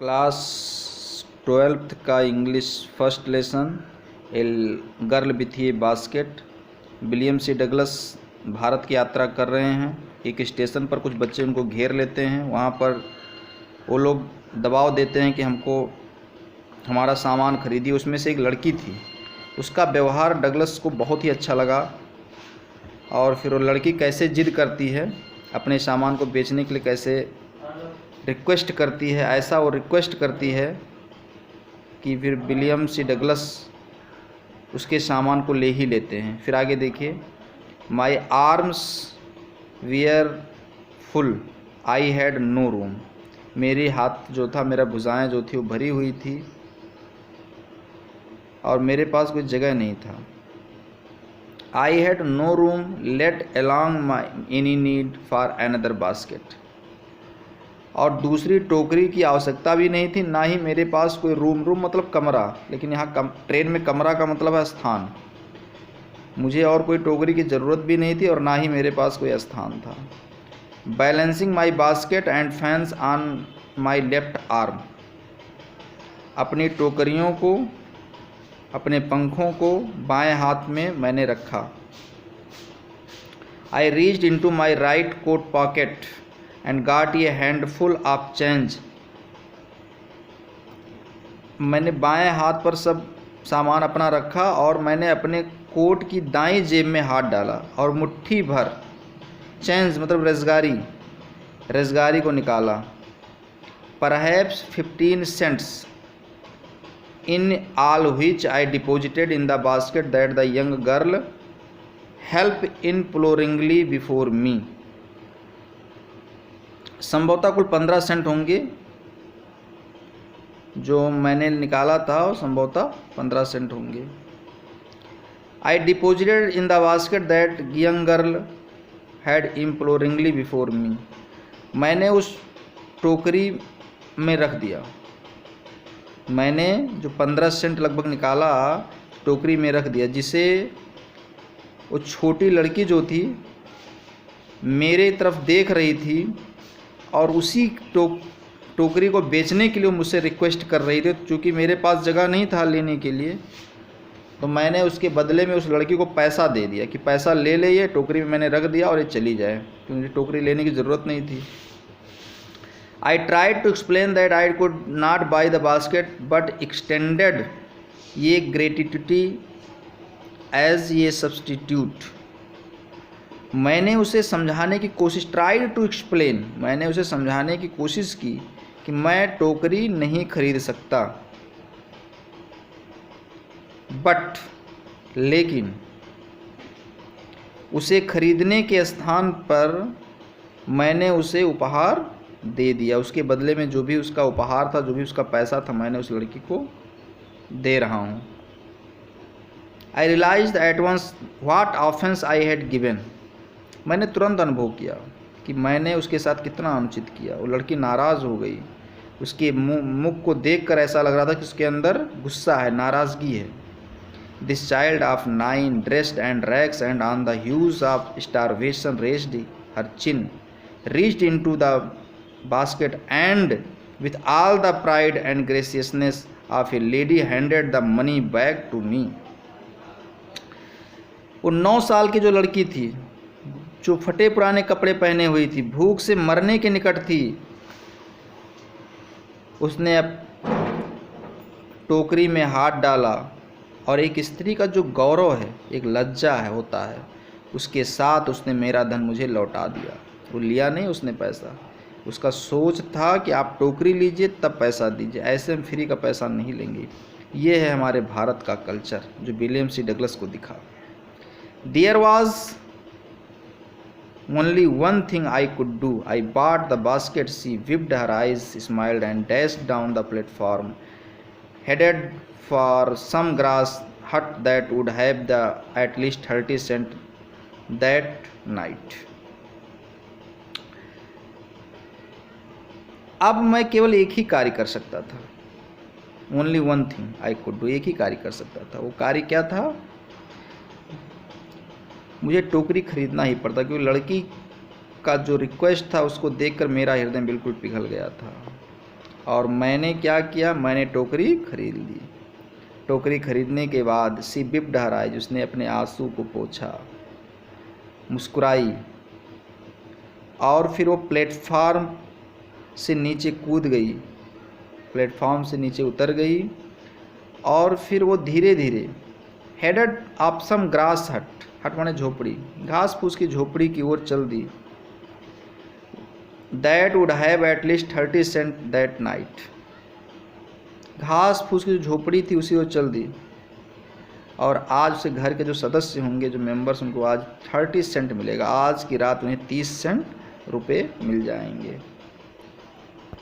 Class 12th का English first lesson a girl with a basket. William C Douglas Bharat की यात्रा कर रहे हैं। एक स्टेशन पर कुछ बच्चे उनको घेर लेते हैं। वहाँ पर वो लोग दबाव देते हैं कि हमको हमारा सामान खरीदिए। उसमें से एक लड़की थी, उसका व्यवहार डगलस को बहुत ही अच्छा लगा और फिर वो लड़की कैसे जिद करती है अपने सामान को बेचने के लिए, कैसे रिक्वेस्ट करती है, ऐसा वो रिक्वेस्ट करती है कि फिर विलियम सी डगलस उसके सामान को ले ही लेते हैं। फिर आगे देखिए, my arms were full I had no room. मेरी हाथ जो था, मेरा भुजाएं जो थी वो भरी हुई थी और मेरे पास कोई जगह नहीं था। I had no room let alone my any need for another basket. और दूसरी टोकरी की आवश्यकता भी नहीं थी, ना ही मेरे पास कोई रूम मतलब कमरा, लेकिन यहाँ ट्रेन में कमरा का मतलब है स्थान। मुझे और कोई टोकरी की ज़रूरत भी नहीं थी और ना ही मेरे पास कोई स्थान था। Balancing my basket and fans on my left arm. अपनी टोकरियों को, अपने पंखों को बाएं हाथ में मैंने रखा। I reached into my right coat pocket and got a handful of change. मैंने बाएं हाथ पर सब सामान अपना रखा और मैंने अपने कोट की दाईं जेब में हाथ डाला और मुट्ठी भर चेंज मतलब रेजगारी को निकाला। Perhaps 15 cents in all which I deposited in the basket that the young girl help imploringly before me. संभवतः कुल 15 सेंट होंगे जो मैंने निकाला था, और संभवतः 15 सेंट होंगे। I deposited in the basket that young girl had imploringly before me. मैंने उस टोकरी में रख दिया। मैंने जो 15 सेंट लगभग निकाला टोकरी में रख दिया, जिसे वो छोटी लड़की जो थी मेरे तरफ देख रही थी और उसी टोकरी को बेचने के लिए मुझसे रिक्वेस्ट कर रही थी। चूँकि मेरे पास जगह नहीं था लेने के लिए, तो मैंने उसके बदले में उस लड़की को पैसा दे दिया कि पैसा ले ले, ये टोकरी में मैंने रख दिया और ये चली जाए, क्योंकि टोकरी लेने की ज़रूरत नहीं थी। I tried to explain that I could not buy the basket but extended ये ग्रेटिट्यूटी एज ये सब्सटीट्यूट। मैंने उसे समझाने की कोशिश, ट्राइड टू एक्सप्लेन, मैंने उसे समझाने की कोशिश की कि मैं टोकरी नहीं खरीद सकता, बट लेकिन उसे खरीदने के स्थान पर मैंने उसे उपहार दे दिया। उसके बदले में जो भी उसका उपहार था, जो भी उसका पैसा था, मैंने उस लड़की को दे रहा हूँ। I realised at once what offence I had given. मैंने तुरंत अनुभव किया कि मैंने उसके साथ कितना अनुचित किया। वो लड़की नाराज़ हो गई। उसके मुख को देखकर ऐसा लग रहा था कि उसके अंदर गुस्सा है, नाराज़गी है। This child of 9 dressed and rags and on the hues of starvation raised her chin, reached into the basket and with all the pride and graciousness of a lady handed the money back to me. वो 9 साल की जो लड़की थी, जो फटे पुराने कपड़े पहने हुई थी, भूख से मरने के निकट थी, उसने अब टोकरी में हाथ डाला और एक स्त्री का जो गौरव है, एक लज्जा है होता है, उसके साथ उसने मेरा धन मुझे लौटा दिया। वो लिया नहीं उसने पैसा, उसका सोच था कि आप टोकरी लीजिए तब पैसा दीजिए, ऐसे हम फ्री का पैसा नहीं लेंगे। ये है हमारे भारत का कल्चर जो विलियम सी डगलस को दिखा। There was only one thing I could do. I bought the basket. She winked her eyes, smiled and dashed down the platform, headed for some grass hut that would have the at least 30 cents that night. अब मैं केवल एक ही कार्य कर सकता था। Only one thing I could do. एक ही कार्य कर सकता था। वो कार्य क्या था? मुझे टोकरी खरीदना ही पड़ता, क्योंकि लड़की का जो रिक्वेस्ट था उसको देखकर मेरा हृदय बिल्कुल पिघल गया था। और मैंने क्या किया, मैंने टोकरी खरीद ली। टोकरी खरीदने के बाद सी विप्ड हर आइज, उसने अपने आंसू को पोंछा, मुस्कुराई, और फिर वो प्लेटफार्म से नीचे कूद गई, प्लेटफॉर्म से नीचे उतर गई, और फिर वो धीरे धीरे हेडेड अप सम ग्रास हट, हट माने झोपड़ी, घास फूस की झोपड़ी की ओर चल दी। That would have at least 30 cent that night, घास फूस की जो झोपड़ी थी उसी ओर चल दी, और आज उसे घर के जो सदस्य होंगे, जो मेंबर्स, उनको आज 30 सेंट मिलेगा, आज की रात उन्हें 30 सेंट रुपए मिल जाएंगे।